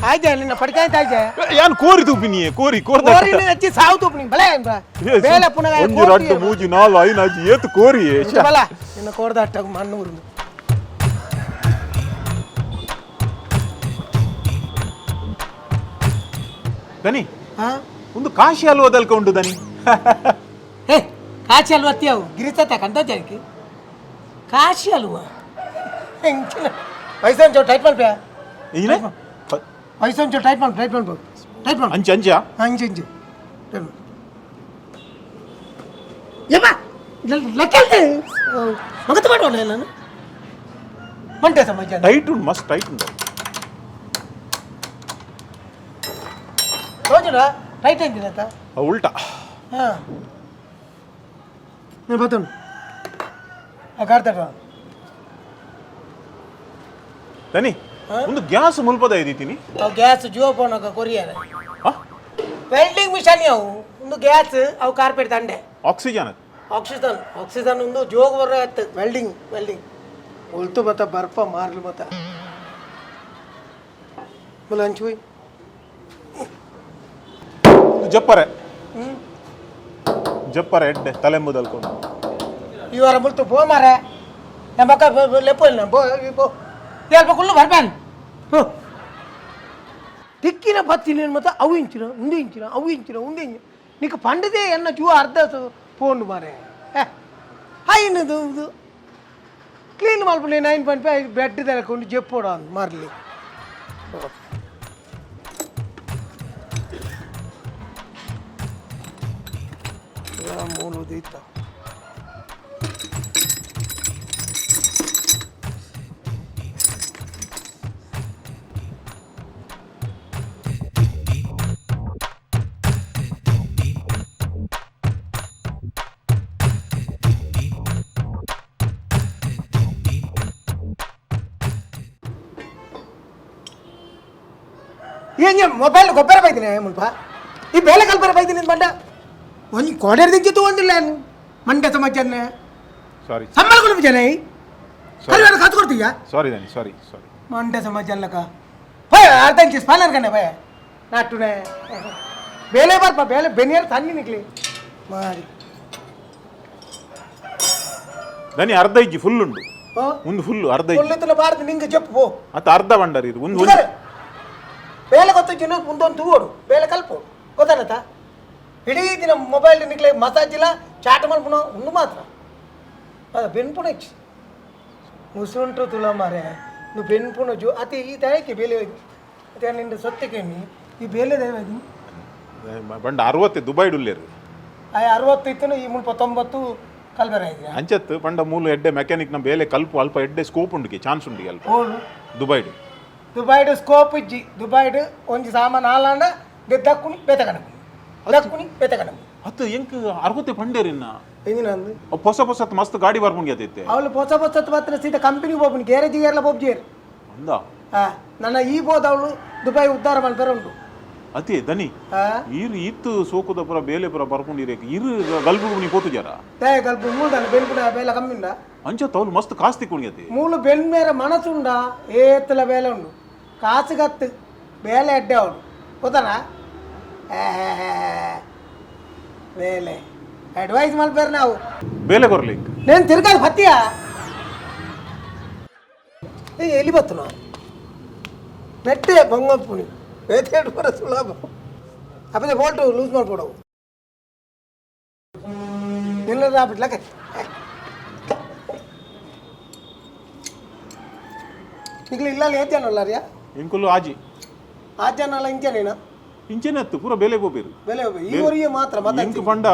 ಆಯ್ತಾ ನಿನ್ನ ಪಡ್ಕಾಯ್ತಾ ಆಯ್ತಾ ಯಾನ್ ಕೋರಿ ತೂಪಿನಿ ಕೋರಿ ಹಚ್ಚಿ ಸಾವು ತೂಪಿನಿ ಬಲೆ ಬೇಲೆ ಪುನಃ ಒಂಜಿ ರಡ್ಡು ಮೂಜಿ ನಾಲು ಐನಾಜಿ ಏತು ಕೋರಿ ಬಲ ನಿನ್ನ ಕೋರ್ದಾಟ ಮಣ್ಣೂರು ದನಿ ಒಂದು ಕಾಶಿ ಹಲ್ವದಲ್ಕ ಉಂಟು ದನಿ ಹೇ ಕಾಶಿ ಹಲ್ವ ಅತ್ಯಾವು ಗಿರಿತ ಕಂತ ಜನಕ್ಕೆ ಕಾಶಿ ಹಲ್ವ ವಯಸ್ಸಂಚು ಟೈಪ್ ಮಾಡ್ಪೆ ವಯಸ್ಸಂಚು ಟೈಪ್ ಮಾಡ್ಬೋದು ಅಂಚ ಅಂಚ ಅಂಚು ಅಂಚು ಯಪ್ಪ ಲೆಕ್ಕ ಮಗತ್ತು ಮಾಡೋಣ ನಾನು ಮಂಟೆ ಸಮಾಜ ಟೈಟ್ ಉಂಟು ಮಸ್ತ್ ಟೈಟ್ ಉಂಟು రోజున రైట్ అయింది నేత ఉల్టా నేను పోతాను కాడతాడు ತನಿ ಒಂದು ಗ್ಯಾಸ್ ಮುಲ್ಪದ ಐದಿತೀನಿ gas Jio phone courier welding machine ಅವು ಒಂದು ಗ್ಯಾಸ್ ಅವು ಕಾರ್ಪೆಟ್ ದಂಡೆ ಆಕ್ಸಿಜನ್ ಆಕ್ಸಿಜನ್ ಒಂದು ಜೋಗ ಬರ ವೆಲ್ಡಿಂಗ್ ಉಳ್ತು ಬತ್ತ ಬರ್ಪ ಮಾರ್ಲು ಬತ್ತ ಮುಲ ಹಂಚು ಜಪ್ಪರೆ ಎಡ್ಡೆ ತಲೆಂಬುದಲ್ಕೊಂಡು ಇವರ ಮುಲ್ತು ಬೋ ಮಾರೆ ನಮ್ಮಕ್ಕ ಲೆಪ್ಪು ಇಲ್ಲ ಬೋ ಸ್ವಲ್ಪ ಕುಳ್ಳು ಬರ್ಬೇನ್ ತಿಕ್ಕಿನ ಬತ್ತಿನ ಮತ್ತೆ ಅವು ಇಂಚಿನ నీకు పండితే ఎన్న చూ అర్ధ పోండు మారే అయినది క్లీన్ మలుపులే 9.5 బెడ్ తెలకుండా చెప్పడం మరలి మూడు తీస్తా ಏನ್ ಮೊಬೈಲ್ ಗೊಬ್ಬರ ಬೈತೀನಿ ಮುಲ್ಪ ಈ ಬೇಲೆ ಕಲ್ಪರ ಬೈತೀನಿ ಮಂಡ ಒಂದು ಕೋಡೇರ್ ದಿಕ್ಕಿತ್ತು ಒಂದಿಲ್ಲ ಮಂಡ್ಯ ಸಮಾಚಾರನೆ ಸಾರಿ ಸಂಬಳಗಳು ಜನ ಕಲ್ವಾಡ ಕಾತು ಕೊಡ್ತೀಯ ಸಾರಿ ದನಿ ಸಾರಿ ಮಂಡ್ಯ ಸಮಾಚಾರಲಕ ಭಯ ಅರ್ಧ ಇಂಚ್ ಸ್ಪಾನರ್ ಕಣೆ ಭಯ ನಾಟುನೆ ಬೇಲೆ ಬರ್ಪ ಬೇಲೆ ಬೆನಿಯರ್ ತನ್ನಿ ನಿಕ್ಲಿ ಮಾಡಿ ದನಿ ಅರ್ಧ ಇಜ್ಜಿ ಫುಲ್ ಉಂಡು ಒಂದು ಫುಲ್ ಅರ್ಧ ಇಜ್ಜಿ ಬಾರ್ದು ನಿಂಗೆ ಜಪ್ಪು ಅತ್ತ ಅರ್ಧ ಬಂಡರ್ ಇದು ಒಂದು ಬೇಲೆ ಗೊತ್ತಿನ ಮುಂದೊಂದು ತೂಗೋಡು ಬೇಲೆ ಕಲ್ಪು ಗೊತ್ತಾಗತ್ತಾ ಇಡೀ ದಿನ ಮೊಬೈಲ್ ನಿಕ್ಲೆ ಮಸಾಜ್ ಇಲ್ಲ ಚಾಟ್ ಮಾಡ್ಪುಣ ಒಂದು ಮಾತ್ರ ಅದ ಬೆನ್ಪುಣ ಹೆಚ್ಚು ಮುಸುಂಟು ತುಲ ಮಾರೆ నువ్వు ಬೆನ್ಪುಣ ಜೋ ಅತಿ ಈ ದಯಕ್ಕೆ ಬೇಲೆ ಹೋಯ್ತು ಅದೇ ನಿಂದ ಸೊತ್ತಿಗೆ ಈ ಬೇಲೆ ದಯವಾಯ್ತು ಬಂಡ 60 ದುಬೈ ಡುಲ್ಲೇರು 60 ಇತ್ತು ಈ ಮುಲ್ಪ 90 ಕಲ್ಬರ ಇದೆ ಅಂಚತ್ತು ಪಂಡ ಮೂಲ ಎಡ್ಡೆ ಮೆಕ್ಯಾನಿಕ್ ನ ಬೇಲೆ ಕಲ್ಪು ಅಲ್ಪ ಎಡ್ಡೆ ಸ್ಕೋಪ್ ಉಂಡಿಗೆ ಚಾನ್ಸ್ ಉಂಡಿಗೆ ಅಲ್ಪ ದುಬೈಡು ಸ್ಕೋಪ್ ಇಜ್ಜಿ ದುಬೈಡು ಒಂಜಿ ಸಾಮಾನು ಹಾಲಾಂಡ ದಕ್ಕುನಿ ಬೆತಕಣಂ ಅತ್ತು ಎಂಕ್ 60 ಪಂಡೇರಿನ್ನ ಎಂದಿನಂದು ಹೊಸ ಮಸ್ತ್ ಗಾಡಿ ಬರ್ಪುಂಗೆ ಅತೈತೆ ಅವಳು ಹೊಸ ಮಾತ್ರ ಸೀದಾ ಕಂಪನಿ ಹೋಗ್ಬಿನಿ ಗ್ಯಾರೇಜಿಗೆ ಎಲ್ಲ ಹೋಗ್ಜೇರು ಅಂದ ನನ್ನ ಈ ಬೋದ ಅವಳು ದುಬೈ ಉದ್ಧಾರ ಮಾಡ್ತಾರೆ ಉಂಟು ಅತಿ ದನಿ ಇರು ಇತ್ತು ಸೋಕುದ ಪುರ ಬೇಲೆ ಪುರ ಬರ್ಪುಂಡಿರೇಕ ಇರು ಗಲ್ಬು ನೀ ಪೋತು ಜರ ಗಲ್ಬು ಮೂಲ ಬೆನ್ಪುಡ ಬೇಲ ಕಮ್ಮಿಂಡ ಅಂಚ ತೌಲು ಮಸ್ತ್ ಕಾಸ್ತಿ ಕುಣಿಯತಿ ಮೂಲು ಬೆನ್ ಮೇರ ಮನಸುಂಡ ಏತ್ತಲ ಬೇಲೆ ಉಂಡು ಕಾಸು ಗತ್ತು ಬೇಲೆ ಎಡ್ಡೆ ಅವಳು ಗೊತ್ತಾನ ಬೇಲೆ ಅಡ್ವೈಸ್ ಮಾಡ್ಬೇರ ನಾವು ಬೇಲೆ ಕೊರ್ಲಿಕ್ಕೆ నేను తిరగాలి పత్తియా వెళ్ళిపోతున్నా నెట్టే బొంగపుని వేతేడు కూడా సులభం అప్పుడు బోల్ట్ లూజ్ ಮಾಡ್ಕೊಡವು ನಿಲ್ಲ ರಾಬಿಟ್ಲಕ್ಕೆ ನಿಕ್ಲಿ ಇಲ್ಲ ಏತೇನಲ್ಲ ಇಂಕುಲು ಆಜಿ ಆಜನಲ್ಲ ಇಂಚನೇನಾ ಇಂಚೆನತ್ತು ಪೂರ ಬೇಲೆ ಬೋಬೇರು ಇವರಿಗೆ ಮಾತ್ರ ಇಂಕ್ ಪಂಡ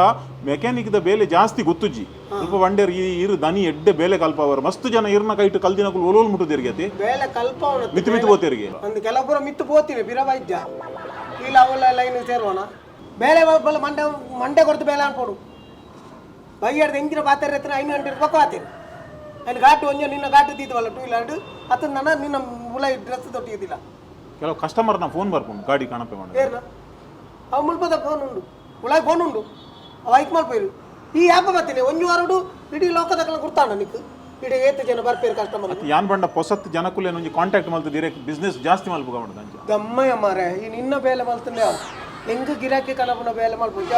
ಮೆಕ್ಯಾನಿಕ್ ದ ಬೇಲೆ ಜಾಸ್ತಿ ಗೊತ್ತುಜಿ ಸ್ವಲ್ಪ ಬಂಡೇರ್ ಇರು ದನಿ ಎಡ್ಡೆ ಬೇಲೆ ಕಲ್ಪವರು ಮಸ್ತ್ ಜನ ಇರ್ನ ಕೈಟ್ ಕಲ್ದಿನಕುಲು ಒಲೋಲ್ ಮುಟ್ಟುದಿರ್ಗತಿ ಬೇಲೆ ಕಲ್ಪ ಮಿತ್ತು ಬೋತಿರ್ಗೆ ಒಂದು ಕೆಲವೊಬ್ಬರು ಮಿತ್ತು ಬೋತೀನಿ ಬಿರವೈದ್ಯ ಇಲ್ಲ ಅವಲ್ಲ ಲೈನ್ ಸೇರೋಣ ಬೇಲೆ ಬಲ್ಲ ಮಂಡೆ ಕೊಡ್ತು ಬೇಲೆ ಅನ್ಕೊಡು ಬೈಯಾಡ್ದು ಎಂಜಿನ ಬಾತಾರೆ ಹತ್ರ 500 ರೂಪಾಯಿ ಬಾತೀರಿ ಅಲ್ಲಿ ಘಾಟು ಒಂಜ ನಿನ್ನ ಘಾಟು ತೀತವಲ್ಲ 2 ವೀಲರ್ ಅತ್ತ ನನ್ನ ನಿನ್ನ ಮುಲ ಡ್ರೆಸ್ ತೊಟ್ಟಿದ್ದಿಲ್ಲ ಕೆಲವು ಕಸ್ಟಮರ್ನ ಫೋನ್ ಬರ್ಕೊಂಡು ಗಾಡಿ ಕಾಣಪೆ ಮಾಡಿ ಏನ ಅವು ಮುಲ್ಪದ ಫೋನ್ ಉಂಡು ಉಳಾಯ್ ಫೋನ್ ಉಂಡು ಅವು ಐಕ್ ಮಲ್ಪೇರು ಈ ಆ್ಯಪ್ ಬರ್ತೀನಿ ಒಂಜು ವಾರಡು ಇಡೀ ಲೋಕದಕ್ಕಲ್ಲ ಗುರ್ತಾಣ ನಿಕ್ಕು ಇಡೀ ಏತು ಜನ ಬರ್ಪೇರು ಕಸ್ಟಮರ್ ಯಾನ್ ಬಂಡ ಹೊಸತ್ ಜನಕ್ಕೂಲೆ ಒಂಜಿ ಕಾಂಟ್ಯಾಕ್ಟ್ ಮಲ್ತು ಡೈರೆಕ್ಟ್ ಬಿಸ್ನೆಸ್ ಜಾಸ್ತಿ ಮಲ್ಪುಗ ಮಾಡುದು ಅಂಚ ದಮ್ಮಯ್ಯ ಮಾರೆ ಈ ನಿನ್ನ ಬೇಲೆ ಮಲ್ತಂದೆ ಹೆಂಗ ಗಿರಾಕಿ ಕಲಪುನ ಬೇಲೆ ಮಲ್ಪುಜ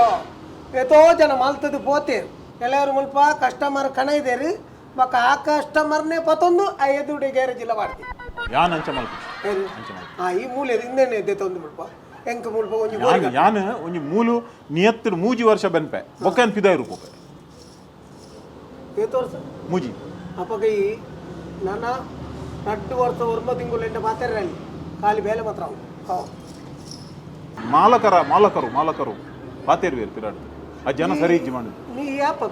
ಏತೋ ಜನ ಮಲ್ತದ್ದು ಪೋತೇರು ಕೆಲವರು ಮುಲ್ಪ ಕಸ್ಟಮರ್ ಕಣ ಇದೇರು ಬಕ್ಕ ಆ ಕಸ್ಟಮರ್ನೇ ಪತ್ತೊಂದು ಆ ಎದುಡಿ ಗ್ಯಾರೇಜ್ ಇಲ್ಲ ಮಾಡ್ತಿ ಯಾನ್ ಅಂಚ ಮಲ್ಪ ಈ ಮೂಲೆ ಇನ್ನೇನು ಎದ್ದೆ ತಂದು ಮುಲ್ಪ ಹೆಂಗ ಮುಲ್ಪ ಒಂಜಿ ಯಾನ್ ಒಂಜಿ ಮೂಲು ನಿಯತ್ತು ಮೂಜಿ ವರ್ಷ ಬೆನ್ಪೆ ಬೊಕ್ಕನ್ ಪಿದಾಯಿ ರೂಪ ಏತು ವರ್ಷ ಮೂಜಿ ಅಪ್ಪಗ ಈ ನನ್ನ 2 ವರ್ಷ 9 ತಿಂಗಳು ಎಂಟ ಮಾತಾಡ್ರಿ ಅಲ್ಲಿ ಖಾಲಿ ಬೇಲೆ ಮಾತ್ರ ಮಾಲಕರು ಪಾತೇರ್ವೇರು ಪಿರಾಡ್ ಆ ಜನ ಸರಿ ಇಜ್ಜಿ ಮಾಡುದು ನೀ ಯಾಪ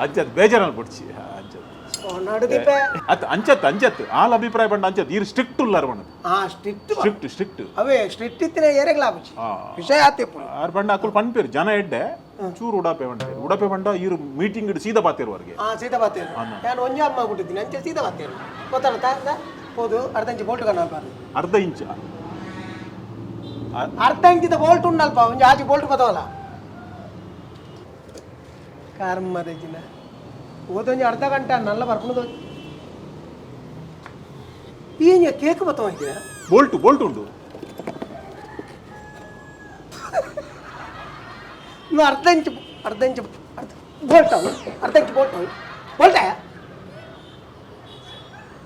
ಅಂಚತ್ ಬೇಜಾರಲ್ಲಿ ಬಿಡ್ಸಿ ನಡುದಿಪ್ಪೆ ಅಂಚತ್ ಆಲ್ ಅಭಿಪ್ರಾಯ ಬಂಡ ಅಂಚತ್ ಈರು ಸ್ಟ್ರಿಕ್ಟ್ ಉಲ್ಲಾರ ಬಂಡ ಸ್ಟ್ರಿಕ್ಟ್ ಅವೇ ಸ್ಟ್ರಿಕ್ಟ್ ಇತ್ತಿನ ಏರೆಗ್ಲ ಆಪುಚಿ ವಿಷಯ ಆತೆಪ್ಪು ಆರ್ ಬಂಡ ಅಕ್ಕಲ್ ಪನ್ಪೇರು ಜನ ಎಡ್ಡೆ ಚೂರು ಉಡಾಪೆ ಬಂಡ ಈರು ಮೀಟಿಂಗ್ ಇಡು ಸೀದಾ ಪಾತೇರು ಅವ್ರಿಗೆ ಸೀದಾ ಪಾತೇರು ನಾನು ಒಂಜಿ ಅಮ್ಮ ಕೊಟ್ಟಿದ್ದೀನಿ ಅಂಚೆ ಸೀದಾ ಪಾತೇರು ಗೊತ್ತಾಗ್ತಾ ಹೋದು ಅರ್ಧ ಇಂಚು ಬೋಲ್ಟ್ ಕಣ್ಣಲ್ಪಾರು ಅರ್ಧ ಇಂಚಿದ ಬೋಲ್ಟ್ ಉಂಡಲ್ಪ ಒಂಜಿ ಆಚೆ ಬೋಲ್ಟ್ ಬತ್ತವಲ್ಲ ಕರ್ಮದಜಿನ ಓದೊಂಜಿ ಅರ್ಧ ಗಂಟೆ ನಲ್ಲ ಬರ್ಕೊಂಡು ಏನ್ ಕೇಕ್ ಬತ್ತವ ಇದೆಯಾ ಬೋಲ್ಟ್ ಉಂಟು ಇನ್ನು ಅರ್ಧ ಇಂಚು ಬೋಲ್ಟ್ ಅರ್ಧ ಇಂಚು ಬೋಲ್ಟ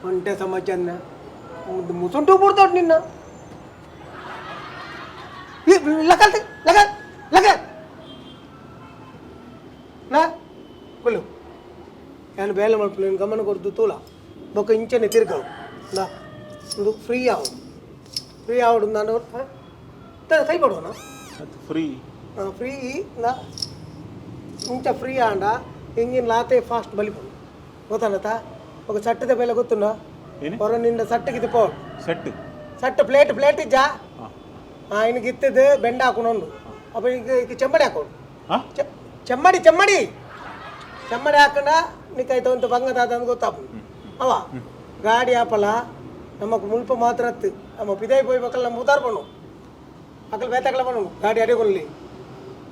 ಒಂಟೆ ಸಮಾಜನ್ನ ಮುಸುಂಟು ಬಿಡ್ತಾವ್ ನಿನ್ನ ಕೊಲ್ಲು ನಾನು ಬೇಲೆ ಮಾಡ್ಕೊಂಡು ನೀನು ಗಮನ ಕೊಡ್ದು ತೂಲ ಬೊಕ್ಕ ಇಂಚನೆ ತಿರ್ಗವು ಒಂದು ಫ್ರೀ ಆವಡು ನಾನು ಕೈ ಪಡುವನ ಫ್ರೀ ಇಂಚ ಫ್ರೀ ಆಂಡ ಹಿಂಗಿನ ಲಾತೆ ಫಾಸ್ಟ್ ಬಲಿಪಡು ಗೊತ್ತಾನತ ఒక సట్టద ಬೇಲೆ ಗೊತ್ತುಂಡ ಹೊರ ನಿಂದ ಸಟ್ಟಗಿದ್ದು ಪೋ ಸಟ್ಟ ಪ್ಲೇಟ್ ಇಜ್ಜ ఆయనకి ఇత్తది బెండ ಹಾಕೊಂಡು ಅಪ್ಪ ಈಗ ಚೆಮ್ಮಡಿ ಹಾಕೊಂಡು ಚೆಮ್ಮಡಿ ಹಾಕೊಂಡ నీకైతే ಒಂದು ಬಂಗದಾದ ಅಂತ ಗೊತ್ತಾಪ ಅವ ಗಾಡಿ ಆಪಲ ನಮಕ್ ಮುಲ್ಪ ಮಾತ್ರ ಹತ್ತು ನಮ್ಮ ಪಿದಾಯಿ పోయిಬೇಕಲ್ಲ ನಮ್ಮ ಉದಾರ್ ಬಣ್ಣು ಅಕ್ಕಲ್ ಬೇತಾಕಲ ಬಣ್ಣು ಗಾಡಿ ಅಡಿಗೊಳ್ಳಿ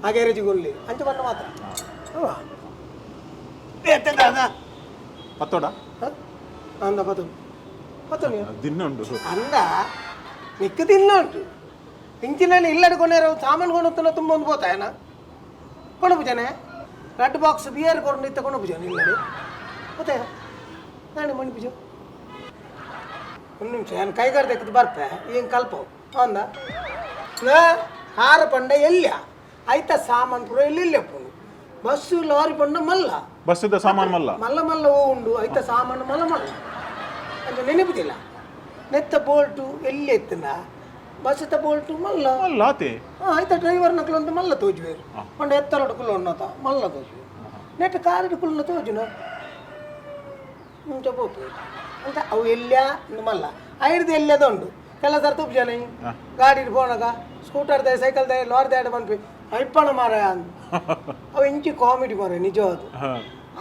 ಆ ಗ್ಯಾರೇಜಿಗೊಳ್ಳಿ ಅಂಚ ಬಣ್ಣ ಮಾತ್ರ ಅವ ಪತ್ತೋಡ ಅಂದ ಪತ್ತು ದಿನ್ನುಂಡು ಅಂದ ನಿಕ್ಕ ತಿನ್ನುಂಟು ಇಂಚಿನಲ್ಲಿ ಇಲ್ಲಡ್ಕೊಂಡೇರು ಸಾಮಾನು ಕೊಂಡು ತುಂಬ ಒಂದು పోతాయన కొనుపుజనే రెడ్ బాక్స్ బియర్ ಕೊಂಡು ಇತ್ತ కొనుపుజನೆ ಇಲ್ಲಡಿ ಮತ್ತೆ ನಾನು ಮಣಿಪುಜ ಒಂದು ನಿಮಿಷ ನಾನು ಕೈಗಾರ ತೆಗೆದು ಬರ್ಪೆ ಏನು ಕಲ್ಪ ಅಂದ ಹಾರ ಪಂಡ ಎಲ್ಯ ಆಯ್ತ ಸಾಮಾನು ಪುರ ಎಲ್ಲಿಲ್ಲಪ್ಪ ಬಸ್ಸು ಲಾರಿ ಪಂಡ ಮಲ್ಲ ಬಸ್ಸದ ಸಾಮಾನು ಮಲ್ಲ ಉಂಡು ಆಯ್ತ ಸಾಮಾನು ಮಲ್ಲ ಅಂತ ನೆನಪುದಿಲ್ಲ ನೆತ್ತ ಬೋಲ್ಟು ಎಲ್ಲಿ ಎತ್ತನ ಬಸ್ಸದ ಬೋಲ್ಟು ಮಲ್ಲ ಆಯ್ತ ಡ್ರೈವರ್ ನಕಲು ಅಂತ ಮಲ್ಲ ತೋಜುವೇರು ಪಂಡ ಎತ್ತರಡು ಕುಲ್ಲ ಉನ್ನತ ಮಲ್ಲ ತೋಜುವೇರು ನೆಟ್ಟ ಕಾರಿಡು ಕುಲ್ಲ ತೋಜುನ ಮುಂಚೆ ಹೋಗ್ತದೆ ಅಂತ ಅವು ಎಲ್ಯ ಮಲ್ಲ ಐಡ್ದು ಎಲ್ಯದ ಉಂಡು ಕೆಲ ಸರ್ ತುಪ್ಪ ಜನ ಗಾಡಿ ಪೋನಾಗ ಸ್ಕೂಟರ್ ದೇ ಸೈಕಲ್ ದೇ ಲಾರಿ ದೇ ಬಂದ್ವಿ ಐಪಣ ಮಾರ ಅಂತ ಅವು ಇಂಚಿ ಕಾಮಿಡಿ ಮಾರ ನಿಜವಾದ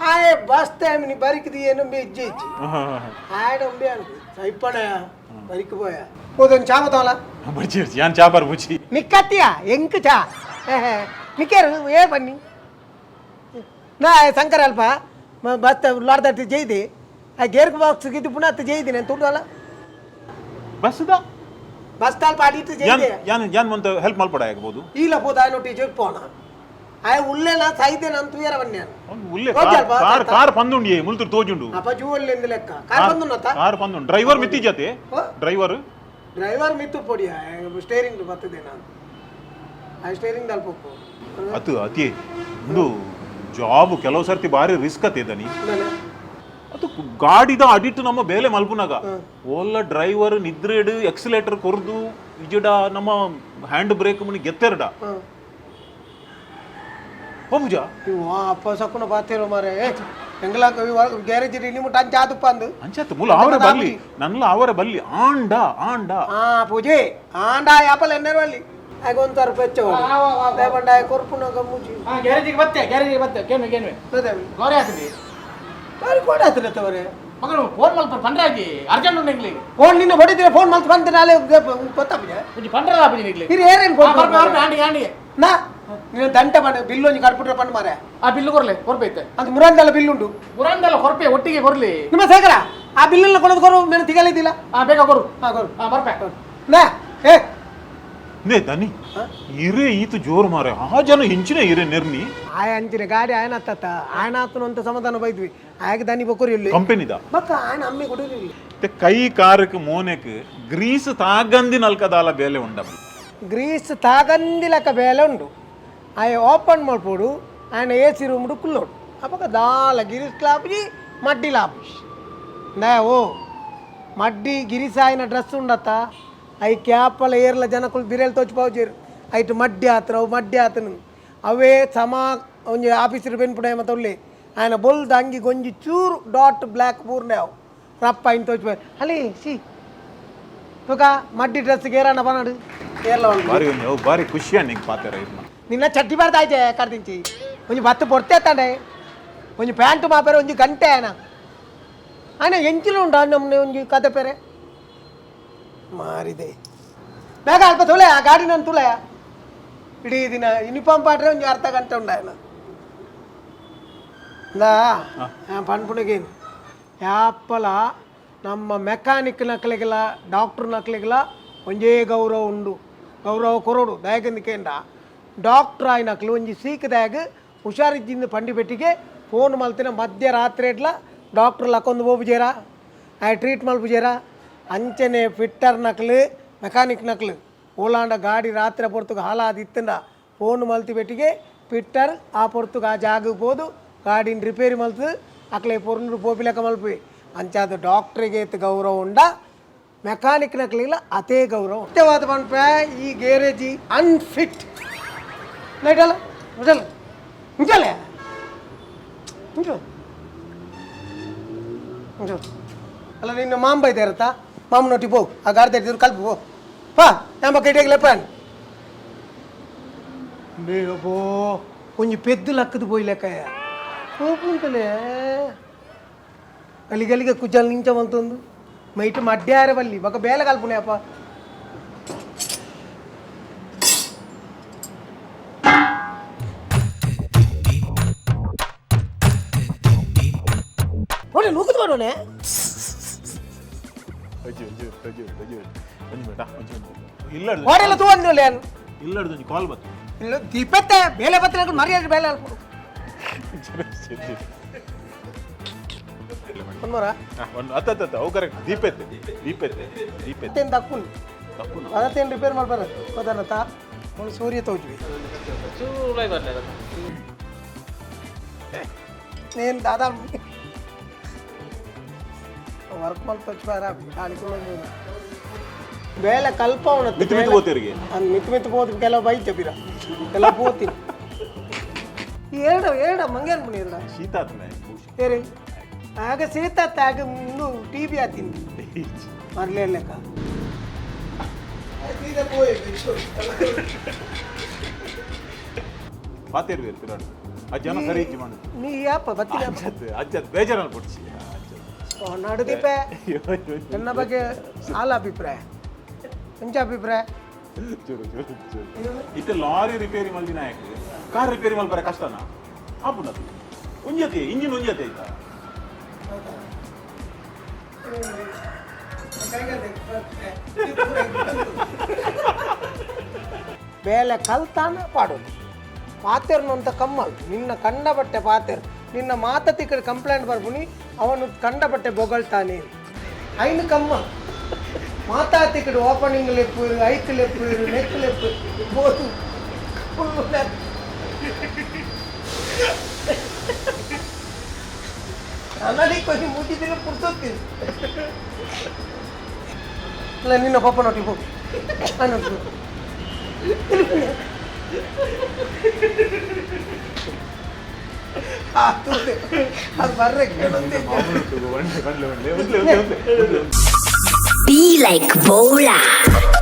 ಆಯ ಬಸ್ ಟೈಮ್ ನೀ ಬರಿಕಿದಿ ಏನು ಇಜ್ಜಿ ಆಯಡಂಬಿ ಅನ್ಕು ಐಪಣ ಬರಿಕ పోయ పోదొని చాపతోలా యాన్ చాపర్ బుచి నిక్కత్తియా ఎంక చా నికేరు ఏ పన్ని నా శంకర్ అల్ప బస్ లాడదట్టి జైది ఆ గేర్కు బాక్స్ గిది పునత్త జైది నేను ತುಡಲ್ಲ ಬಸ್ದ ಬಸ್ ತಾಲ್ ಪಾಡಿಟ್ಟು ಜೈದಿ ಯಾನ್ ಮಂತ ಹೆಲ್ಪ್ ಮಲ್ಪಡ ಆಗಬಹುದು ಇಲ್ಲ ಪೋದ ನೋ ಟೀಚರ್ ಪೋನ ಆಯ ಉಲ್ಲೆನ ಸೈದೆ ನಾನು ತುಯರ ಬನ್ಯಾನ ಉಲ್ಲೆ ಕಾರ್ ಪಂದುಂಡಿ ಮುಲ್ತು ತೋಜುಂಡು ಅಪ ಜೂವಲ್ಲಿಂದ ಲೆಕ್ಕ ಕಾರ್ ಪಂದುನತ ಕಾರ್ ಪಂದುಂಡು ಡ್ರೈವರ್ ಮಿತ್ತಿ ಜತೆ ಡ್ರೈವರ್ ಮಿತ್ತು ಪೊಡಿಯ ಸ್ಟೇರಿಂಗ್ ಬರ್ತದೆ ನಾನು ಆ ಸ್ಟೇರಿಂಗ್ ದಾಲ್ ಪೋಕು ಅತಿ ಒಂದು ಜಾಬ್ ಕೆಲವು ಸರ್ತಿ ಬಾರಿ ರಿಸ್ಕ್ ಅತಿದನಿ ಅದು ಗಾಡಿದ ಅಡಿಟ್ ನಮ್ಮ ಬೇಲೆ ಮಲ್ಪುನಾಗ ಓಲ್ಲ ಡ್ರೈವರ್ ನಿದ್ರೆಡು ಎಕ್ಸಿಲೇಟರ್ ಕೊರ್ದು ಇಜಡ ನಮ್ಮ ಹ್ಯಾಂಡ್ ಬ್ರೇಕ್ ಮುನಿ ಗೆತ್ತೆರಡ ಹೋಗುಜ ಅಪ್ಪ ಸಕ್ಕುನ ಬಾತೇರೋ ಮಾರೆ ಎಂಗಲ ಗ್ಯಾರೇಜ್ ನಿಮ್ಮ ಟಂಚ ಆದುಪ್ಪ ಅಂದು ಅಂಚತ್ತು ಮೂಲ ಅವರ ಬಲ್ಲಿ ನನ್ನಲ ಅವರ ಬಲ್ಲಿ ಆಂಡ ಪೂಜೆ ಆಂಡ ಯಾಪಲ್ ಎನ್ನರು ಅಲ್ಲಿ ಆಗೊಂತಾರ ಪೆಚ್ಚ ದೇವಂಡ ಕೊರ್ಪುನ ಗಮ್ಮುಜಿ ಗ್ಯಾರೇಜಿಗೆ ಬತ್ತೆ ಕೇನು ಗೋರೆ ಆತದೆ ಬಾರಿ ಕೋಡ ಆತದೆ ತವರೆ ಮಗನು ಫೋನ್ ಮಲ್ತ ಪಂಡ್ರಾಜಿ ಅರ್ಜೆಂಟ್ ಉಂಟು ಇಂಗ್ಲಿ ಫೋನ್ ನಿನ್ನ ಹೊಡಿದ್ರೆ ಫೋನ್ ಮಲ್ತ ಬಂದ ನಾಳೆ ಗೊತ್ತಾಪುಜ ಪಂಡ್ರಾ ಆಪುಜಿ ನಿಗ್ಲಿ ಹಿರಿ ಏರೇನ್ ಆಂಡಿ ನಾ ನೀನು ದಂಟೆ ಮಾಡಿ ಬಿಲ್ಲು ಒಂಜಿ ಕಡ್ಬಿಟ್ರೆ ಪಂಡು ಮಾರೆ ಆ ಬಿಲ್ಲು ಕೊರ್ಲೆ ಕೊರ್ಪೈತೆ ಅದು ಮುರಂದಲ್ಲ ಬಿಲ್ಲು ಉಂಟು ಪುರಂದಲ್ಲ ಕೊರ್ಪೆ ಒಟ್ಟಿಗೆ ಕೊರ್ಲಿ ನಿಮ್ಮ ಸೇಕರ ಆ ಬಿಲ್ಲೆಲ್ಲ ಕೊಡೋದು ಕೊರು ನಾನು ತಿಗಲಿದ್ದಿಲ್ಲ ಬೇಗ ಕೊರು ಕೊರು ಬರ್ಪೆ ನಾ ಏ ನೇ ದನಿ ಇರೆ ಈತು ಜೋರು ಮಾರೆ ಆ ಜನ ಹಿಂಚಿನ ಇರೆ ನಿರ್ನಿ ಆಯ ಅಂಚಿನ ಗಾಡಿ ಆಯನ ಹತ್ತ ಆಯನ ಹತ್ತನು ಅಂತ ಸಮಾಧಾನ ಬೈದ್ವಿ ಆಯಗೆ ದನಿ ಬೊಕ್ಕರು ಇಲ್ಲಿ ಕಂಪನಿದ ಬಕ್ಕ ಆಯನ ಅಮ್ಮಿ ಕೊಡಿರಲಿ ಕೈ ಕಾರಕ್ಕೆ ಮೋನೆಕ್ ಗ್ರೀಸ್ ತಾಗಂದಿ ನಲ್ಕದಾಲ ಬೇಲೆ ಉಂಡ ಗ್ರೀಸ್ ತಾಗಂದಿಲಕ ಬೇಲೆ ಉಂಡು ಆಯ ಓಪನ್ ಮಾಡ್ಬೋಡು ఆయన ఏసీ రూమ్ కుల్లోడు అప్పక దాల గిరీస్ క్లాప్జి మడ్డి లాపిష్ నే ఓ మడ్డి గిరీస్ ఆయన డ్రెస్ ఉండత్త అవి క్యాపల ఏర్ల జనకులు బిరేలు తోచిపోవచ్చారు అయిటు మడ్డి ఆతను అవే సమా ಒಂಜಿ ಆಫೀಸರ್ ಬೆನ್ಪುಡೇಮ ತೊಳ್ಳಿ ఆయన ಬೊಲ್ದು ಅಂಗಿ ಗೊಂಜಿ ಚೂರು ಡಾಟ್ ಬ್ಲ್ಯಾಕ್ ಪೂರ್ನೇವು ರಪ್ಪ ఆయన ತೋಚಿపోయి ಅಲ್ಲಿ ಸಿ ತುಕ ಮಡ್ಡಿ ಡ್ರೆಸ್ಗೆ ಏರಣ್ಣ ಬನಾಡು ಏರ್ಲ ಬಾರಿ ಖುಷಿಯ ನಿಂಗೆ ಪಾತ್ರ ನಿನ್ನ ಚಟ್ಟಿ ಬರ್ದಾಯ್ತೆ ಕರ್ದಿಂಚಿ ಒಂಜಿ ಬತ್ತು ಪೊರ್ತೆತ್ತಾಂಡೆ ಒಂಜಿ ಪ್ಯಾಂಟು ಮಾಪೇರೆ ಒಂಜಿ ಗಂಟೆ ఆయన ಎಂಚಿಲು ಉಂಡ ನಮ್ಮನೆ ಒಂಜಿ ಕತೆ ಪೇರೆ ಮಾರಿದೆ ಬೇಗ ಅಲ್ಪ ತುಳೆ ಆ ಗಾಡಿ ನಾನು ತುಳೆ ಇಡೀ ದಿನ ಯೂನಿಫಾರ್ಮ್ ಪಾಟ್ರೆ ಒಂಜಿ ಅರ್ಧ ಗಂಟೆ ಉಂಡ ఆయన ಪನ್ಪುಣಿಗೇನು ಯಾಪ್ಪಲ ನಮ್ಮ ಮೆಕ್ಯಾನಿಕ್ ನಕ್ಲಿಗೆಲ್ಲ ಡಾಕ್ಟರ್ ನಕ್ಲಿಗೆಲ್ಲ ಒಂಜೇ ಗೌರವ ಉಂಡು ಗೌರವ ಕೊರೋಡು ದಯಗಂದಿಕೆಂಡ ಡಾಕ್ಟ್ರ್ ఆయనಕ್ಲು ಒಂಜಿ ಸೀಕದಾಗ ಹುಷಾರಿದ್ದಿಂದ ಪಂಡಿ ಬೆಟ್ಟಿಗೆ ಫೋನ್ ಮಲ್ತಿನ ಮಧ್ಯರಾತ್ರಿ ಇಡ್ಲ ಡಾಕ್ಟ್ರ್ ಲಕ್ಕೊಂದು ಹೋಗ್ಬುಜೇರ ಟ್ರೀಟ್ ಮಲ್ಪುಜೇರ ಅಂಚನೆ ಫಿಟ್ಟರ್ ನಕ್ಲು ಮೆಕ್ಯಾನಿಕ್ ನಕ್ಲು ಓಲಾಂಡ ಗಾಡಿ ರಾತ್ರಿ ಪೊರ್ತುಗ ಹಾಲಾದಿತ್ತಂಡ ಫೋನ್ ಮಲ್ತಿ ಬೆಟ್ಟಿಗೆ ಫಿಟ್ಟರ್ ಆ ಪೊರ್ತುಗ ಆ ಜಾಗಕ್ಕೆ ಹೋದು ಗಾಡಿನ ರಿಪೇರಿ ಮಲ್ತು ಅಕ್ಲೆ ಪೊರ್ಲು ಪೋಪಿಲಕ ಮಲ್ಪಿ ಅಂಚಾದ ಡಾಕ್ಟ್ರಿಗೆ ಗೌರವ ಉಂಡ ಮೆಕ್ಯಾನಿಕ್ ನಕ್ಲಿಲ್ಲ ಅದೇ ಗೌರವ ಮುಖ್ಯವಾದ ಪನ್ಪೆ ಈ ಗ್ಯಾರೇಜಿ ಅನ್ಫಿಟ್ ನೈಟಲ್ಲ ಮುಜಲ್ಲ ಮುಂಚಲೆ ಮುಂಚು ಮುಂಚು ಅಲ್ಲ ನಿನ್ನ ಮಾಮ ಬೈತಾ ಇರತ್ತಾ ಮಾಮನೊಟ್ಟಿ ಹೋಗು ಆ ಗಾಡಿ ತೆಗೆದ್ರು ಕಲ್ಪು ಹೋ ಪಾ ನಮ್ಮ ಕೈಟಿಗೆ ಲೆಪ್ಪನ್ ಬೇಬೋ కొంచెం పెద్దు లక్కది పోయి లెక్క పోపుంటలే గలిగలిగా కుజ్జాల నించమంతుంది మైట మడ్డారే వల్లి ఒక బేల కలుపునేప ఓడే నూకుతాడోనే వాడేలా తోండి లేను ಇಲ್ಲಡ್ದು ಕಾಲ್ ಬತ್ತು ಇಲ್ಲ ದೀಪತ್ತೆ ಬೇಲೆ ಬತ್ತನ ಮರ್ಯಾದೆ ಬೇಲೆ ಅಲ್ಪ ಒಂದರ ಅತ್ತ ಅವು ಕರೆಕ್ಟ್ ದೀಪತ್ತೆ ತಕ್ಕುನ್ ಅದತ್ತೇನು ರಿಪೇರ್ ಮಾಡ್ಬಾರ ಗೊತ್ತನತ್ತ ಅವಳು ಸೂರ್ಯ ತೋಜ್ವಿ నేను దాదా ವರ್ಕ್ ಮಾಡಿ ತೋಚ್ಬಾರ ಕಾಲಿಕೊಂಡು ಬೇಲೆ ಕಲ್ಪ ಮಿತ್ ಹೋತಿರಿಗೆ ಮಿತ್ ಹೋದ ಕೆಲವು ಬೈ ಚಪಿರ ಎಲ್ಲ ಹೋತೀನಿ ಏಡ ಮಂಗೇನು ಪುಣಿ ಇಲ್ಲ ಶೀತ ಆತನೆ ಏರಿ ಆಗ ಶೀತ ಆಗ ಮುಂದು ಟಿ ಬಿ ಆತೀನಿ ಮರಲೇ ಲೆಕ್ಕ ಪಾತಿರ್ವಿ ಪಿರಾಡ್ ಆ ಜನ ಸರಿ ಇಜ್ಜಿ ಮಾಡು ನೀ ಯಾಪ ಬತ್ತಿನ ಅಜ್ಜದ್ ಬೇಜಾರಲ್ಲಿ ಕೊಡ್ಸಿ ನಡುದೀಪೆ ನನ್ನ ಬಗ್ಗೆ ಸಾಲ ಅಭಿಪ್ರಾಯ ಎಂಚ ಅಭಿಪ್ರಾಯ ಇತ್ತೆ ಲಾರಿ ರಿಪೇರಿ ಮಲ್ದಿನ ಯಾಕೆ ಕಾರ್ ರಿಪೇರಿ ಮಲ್ಬಾರ ಕಷ್ಟನಾ ಆಪುನದು ಉಂಜತೆ ಇಂಜಿನ್ ಉಂಜತೆ ಆಯ್ತಾ ಬೇಲೆ ಕಲ್ತಾನ ಪಾಡೋದು ಪಾತೆರ್ನು ಅಂತ ಕಮ್ಮಲ್ ನಿನ್ನ ಕಂಡ ಬಟ್ಟೆ ಪಾತೆರ್ ನಿನ್ನ ಮಾತತಿ ಕಡೆ ಕಂಪ್ಲೇಂಟ್ ಬರ್ಬುನಿ ಅವನು ಕಂಡ ಬಟ್ಟೆ ಬೊಗಳ್ತಾನೆ ಐನು ಕಮ್ಮ ಮಾತಾತಿ ಕಡೆ ಓಪನಿಂಗ್ ಲೆಪ್ಪು ಐಕ್ ಲೆಪ್ಪು ನೆಕ್ ಲೆಪ್ಪು ಬೋದು ಫುಲ್ಲು ಅನ್ನಡಿ ಕೊಂಚ ಮುಗಿದಿಲ್ಲ ಪುಡ್ಸೋತೀನಿ ಅಲ್ಲ ನಿನ್ನ ಪಾಪ ನೋಟಿ ಹೋಗು ಅನ್ನೋದು ಅದು ಬರ್ರೆ Be like Bolar.